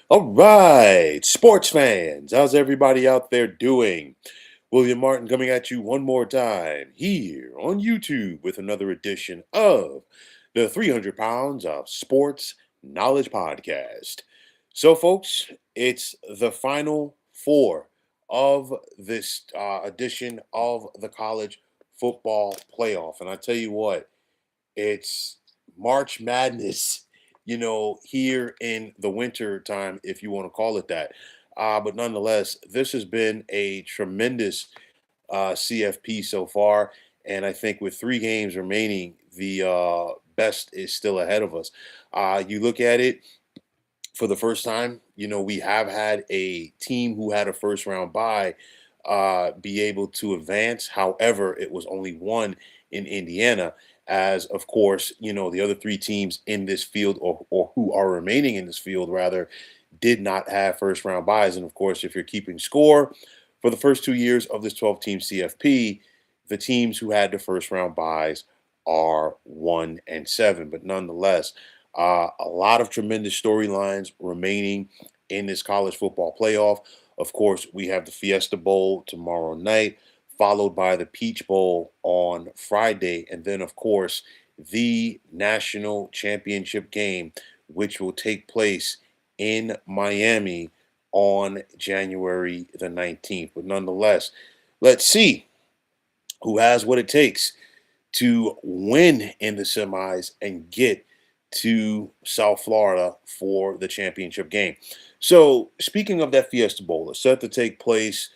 All right, sports fans, how's everybody out there doing? William Martin coming at you one more time here on YouTube with another edition of the 300 Pounds of Sports Knowledge Podcast. So, folks, it's the final four of this edition of the college football playoff. And I tell you what, it's March Madness, here in the winter time, if you want to call it that. But nonetheless, this has been a tremendous CFP so far. And I think with 3 games remaining, the best is still ahead of us. You look at it for the first time, we have had a team who had a first round bye be able to advance. However, it was only one in Indiana, as of course, the other 3 teams in this field, or who are remaining in this field rather, did not have first round buys. And of course, if you're keeping score for the first 2 years of this 12-team CFP, the teams who had the first round buys are 1-7. But nonetheless, a lot of tremendous storylines remaining in this college football playoff. Of course, we have the Fiesta Bowl tomorrow night, followed by the Peach Bowl on Friday, and then, of course, the national championship game, which will take place in Miami on January the 19th. But nonetheless, let's see who has what it takes to win in the semis and get to South Florida for the championship game. So, speaking of that Fiesta Bowl, it's set to take place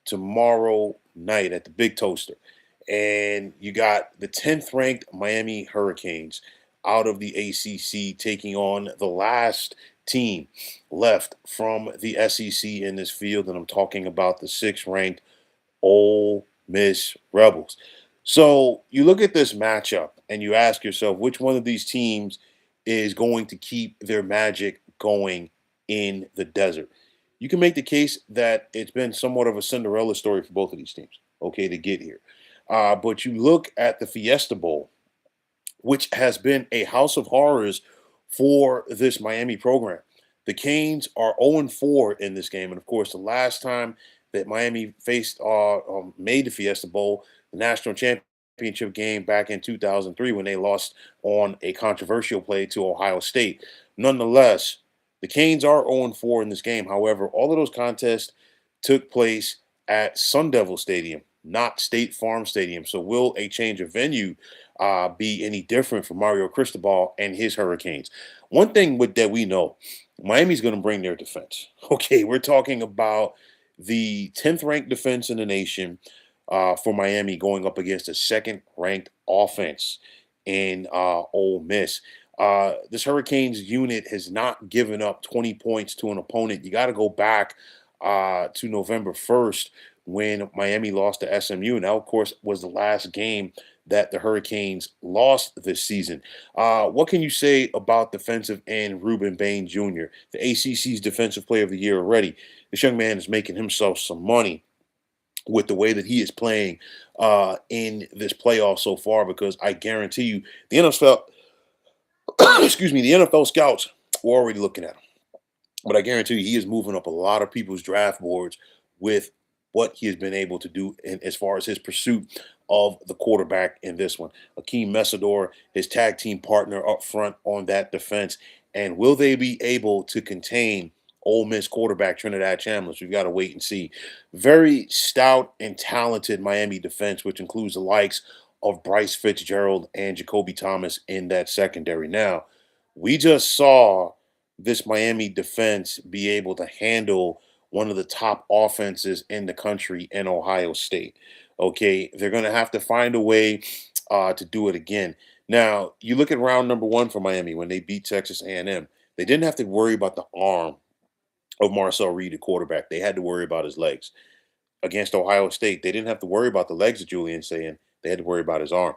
tomorrow night at the Big Toaster. And you got the 10th ranked Miami Hurricanes out of the ACC taking on the last team left from the SEC in this field. And I'm talking about the 6th ranked Ole Miss Rebels. So you look at this matchup and you ask yourself which one of these teams is going to keep their magic going in the desert. You can make the case that it's been somewhat of a Cinderella story for both of these teams, okay, to get here. But you look at the Fiesta Bowl, which has been a house of horrors for this Miami program. The Canes are 0-4 in this game, and of course, the last time that Miami made the Fiesta Bowl, the national championship game back in 2003, when they lost on a controversial play to Ohio State. Nonetheless, the Canes are 0-4 in this game. However, all of those contests took place at Sun Devil Stadium, not State Farm Stadium. So, will a change of venue be any different for Mario Cristobal and his Hurricanes? One thing that we know, Miami's going to bring their defense. Okay, we're talking about the 10th ranked defense in the nation for Miami going up against the second ranked offense in Ole Miss. This Hurricanes unit has not given up 20 points to an opponent. You got to go back to November 1st when Miami lost to SMU. And that, of course, was the last game that the Hurricanes lost this season. What can you say about defensive end Ruben Bain Jr., the ACC's Defensive Player of the Year already? This young man is making himself some money with the way that he is playing in this playoff so far, because I guarantee you the NFL, excuse me, the NFL scouts were already looking at him. But I guarantee you he is moving up a lot of people's draft boards with what he has been able to do in, as far as his pursuit of the quarterback in this one. Akeem Mesidor, his tag team partner up front on that defense. And will they be able to contain Ole Miss quarterback Trinidad Chambliss? We've got to wait and see. Very stout and talented Miami defense, which includes the likes of Bryce Fitzgerald and Jacoby Thomas in that secondary. Now, we just saw this Miami defense be able to handle one of the top offenses in the country in Ohio State. Okay, they're going to have to find a way to do it again. Now, you look at round number 1 for Miami when they beat Texas A&M. They didn't have to worry about the arm of Marcel Reed, the quarterback. They had to worry about his legs. Against Ohio State, they didn't have to worry about the legs of Julian saying. They had to worry about his arm.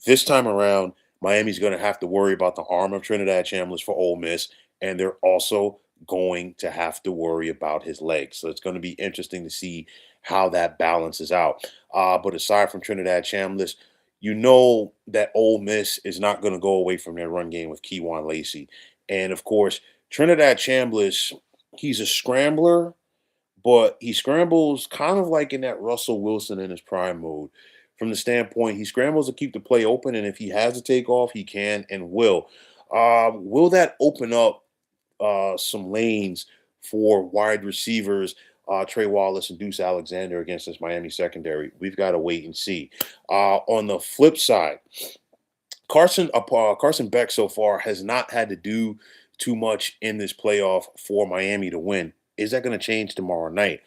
This time around, Miami's going to have to worry about the arm of Trinidad Chambliss for Ole Miss, and they're also going to have to worry about his legs. So it's going to be interesting to see how that balances out. But aside from Trinidad Chambliss, you know that Ole Miss is not going to go away from their run game with Keywan Lacey. And of course, Trinidad Chambliss He's a scrambler, but he scrambles kind of like in that Russell Wilson in his prime mode. From the standpoint, he scrambles to keep the play open, and if he has to take off, he can and will. Will that open up some lanes for wide receivers, Trey Wallace and Deuce Alexander against this Miami secondary? We've got to wait and see. On the flip side, Carson Beck so far has not had to do too much in this playoff for Miami to win. Is that going to change tomorrow night?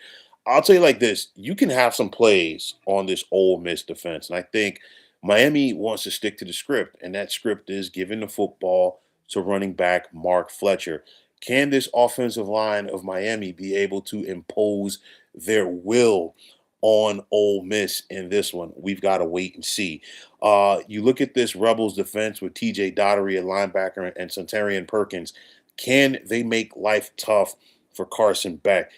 I'll tell you like this: you can have some plays on this Ole Miss defense, and I think Miami wants to stick to the script, and that script is giving the football to running back Mark Fletcher. Can this offensive line of Miami be able to impose their will on Ole Miss in this one? We've got to wait and see. You look at this Rebels defense with TJ Dottery at linebacker and Centurion Perkins. Can they make life tough for Carson Beck?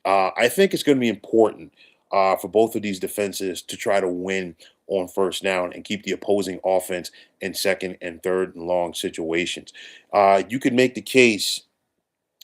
I think it's going to be important for both of these defenses to try to win on first down and keep the opposing offense in second and third and long situations. You could make the case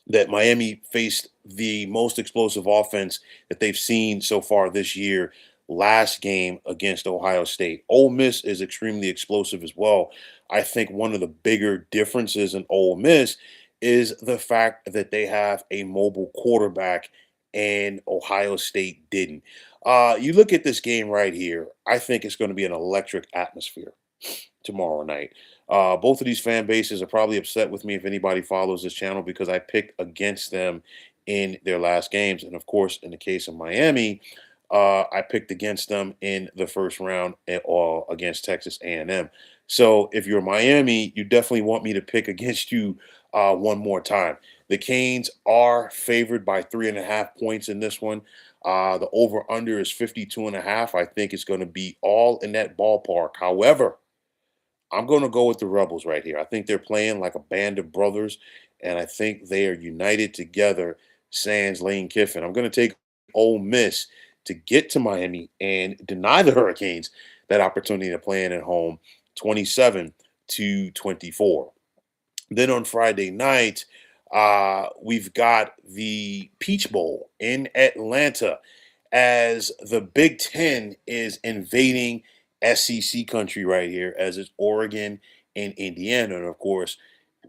that Miami faced the most explosive offense that they've seen so far this year last game against Ohio State. Ole Miss is extremely explosive as well. I think one of the bigger differences in Ole Miss is the fact that they have a mobile quarterback and Ohio State didn't. You look at this game right here, I think it's going to be an electric atmosphere tomorrow night. Both of these fan bases are probably upset with me if anybody follows this channel because I picked against them in their last games. And of course, in the case of Miami, I picked against them in the first round against Texas A&M. So if you're Miami, you definitely want me to pick against you one more time. The Canes are favored by 3.5 points in this one. The over under is 52.5. I think it's going to be all in that ballpark. However, I'm going to go with the Rebels right here. I think they're playing like a band of brothers, and I think they are united together, sans Lane Kiffin. I'm going to take Ole Miss to get to Miami and deny the Hurricanes that opportunity to play in at home 27-24. Then on Friday night, we've got the Peach Bowl in Atlanta as the Big Ten is invading SEC country right here, as it's Oregon and Indiana. And of course,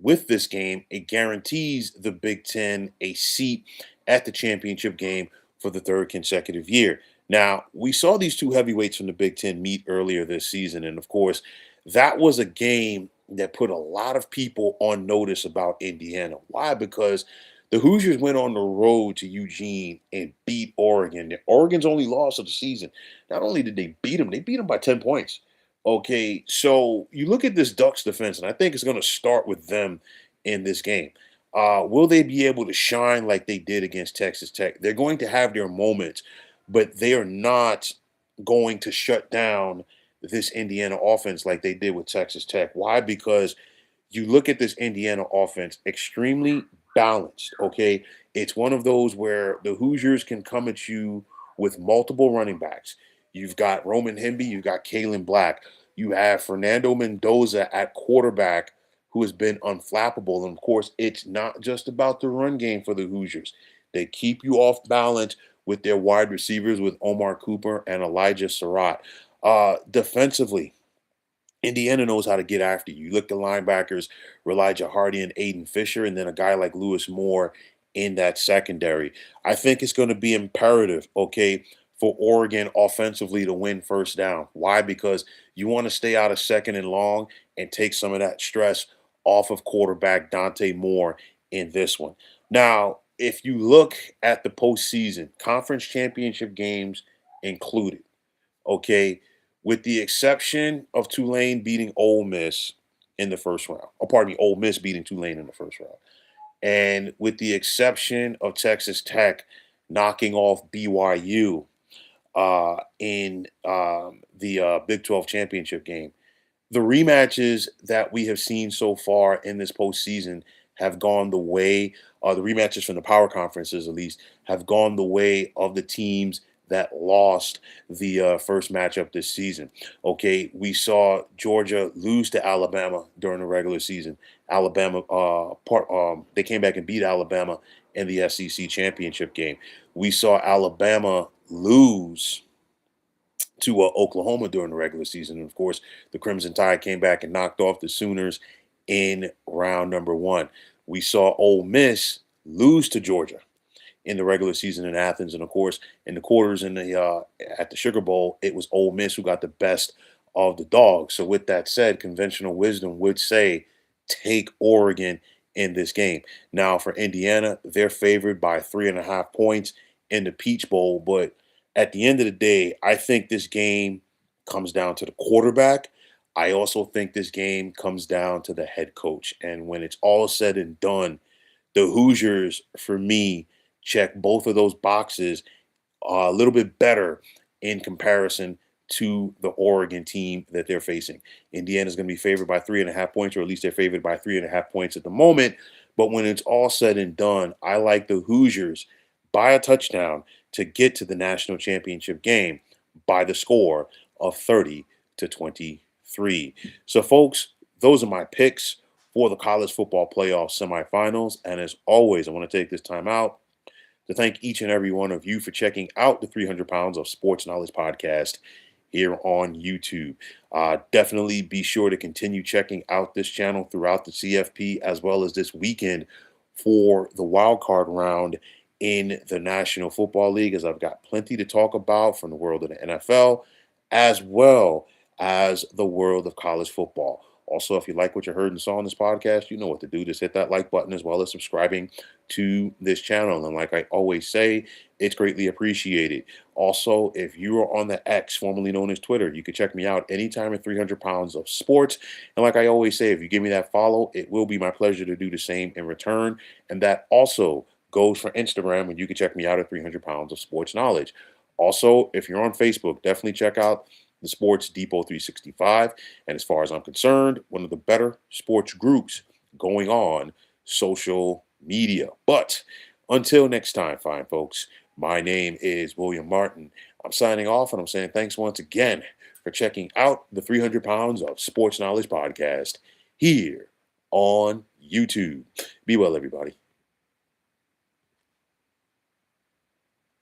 with this game, it guarantees the Big Ten a seat at the championship game for the third consecutive year. Now, we saw these two heavyweights from the Big Ten meet earlier this season. And of course, that was a game that put a lot of people on notice about Indiana. Why? Because the Hoosiers went on the road to Eugene and beat Oregon. Oregon's only loss of the season. Not only did they beat them by 10 points. Okay, so you look at this Ducks defense, and I think it's going to start with them in this game. Will they be able to shine like they did against Texas Tech? They're going to have their moments, but they are not going to shut down this Indiana offense like they did with Texas Tech. Why? Because you look at this Indiana offense, extremely balanced. Okay. It's one of those where the Hoosiers can come at you with multiple running backs. You've got Roman Hemby, you've got Kalen Black, you have Fernando Mendoza at quarterback, who has been unflappable. And of course, it's not just about the run game for the Hoosiers. They keep you off balance with their wide receivers with Omar Cooper and Elijah Surratt. Defensively, Indiana knows how to get after you. You look at linebackers, Elijah Hardy and Aiden Fisher, and then a guy like Lewis Moore in that secondary. I think it's going to be imperative, okay, for Oregon offensively to win first down. Why? Because you want to stay out of second and long and take some of that stress off of quarterback Dante Moore in this one. Now, if you look at the postseason, conference championship games included, okay, with the exception of Tulane beating Ole Miss in the first round. Oh, pardon me, Ole Miss beating Tulane in the first round. And with the exception of Texas Tech knocking off BYU in the Big 12 championship game, the rematches that we have seen so far in this postseason have gone the way, the rematches from the power conferences at least, have gone the way of the teams that lost the first matchup this season. Okay, we saw Georgia lose to Alabama during the regular season. Alabama, they came back and beat Alabama in the SEC championship game. We saw Alabama lose to Oklahoma during the regular season. And of course, the Crimson Tide came back and knocked off the Sooners in round number one. We saw Ole Miss lose to Georgia in the regular season in Athens, and of course, in the quarters in the at the Sugar Bowl, it was Ole Miss who got the best of the dogs. So, with that said, conventional wisdom would say take Oregon in this game. Now, for Indiana, they're favored by 3.5 points in the Peach Bowl, but at the end of the day, I think this game comes down to the quarterback. I also think this game comes down to the head coach. And when it's all said and done, the Hoosiers, for me, check both of those boxes a little bit better in comparison to the Oregon team that they're facing. Indiana's going to be favored by 3.5 points, or at least they're favored by 3.5 points at the moment. But when it's all said and done, I like the Hoosiers by a touchdown to get to the national championship game by the score of 30-23. So, folks, those are my picks for the college football playoff semifinals. And as always, I want to take this time out to thank each and every one of you for checking out the 300 Pounds of Sports Knowledge podcast here on YouTube. Definitely be sure to continue checking out this channel throughout the CFP as well as this weekend for the wild card round in the National Football League, as I've got plenty to talk about from the world of the NFL as well as the world of college football. Also, if you like what you heard and saw on this podcast, you know what to do. Just hit that like button as well as subscribing to this channel. And like I always say, it's greatly appreciated. Also, if you are on the X, formerly known as Twitter, you can check me out anytime at 300 Pounds of Sports. And like I always say, if you give me that follow, it will be my pleasure to do the same in return. And that also goes for Instagram, and you can check me out at 300 Pounds of Sports Knowledge. Also, if you're on Facebook, definitely check out the Sports Depot 365. And as far as I'm concerned, one of the better sports groups going on social media. But until next time, fine folks, my name is William Martin. I'm signing off, and I'm saying thanks once again for checking out the 300 Pounds of Sports Knowledge podcast here on YouTube. Be well, everybody.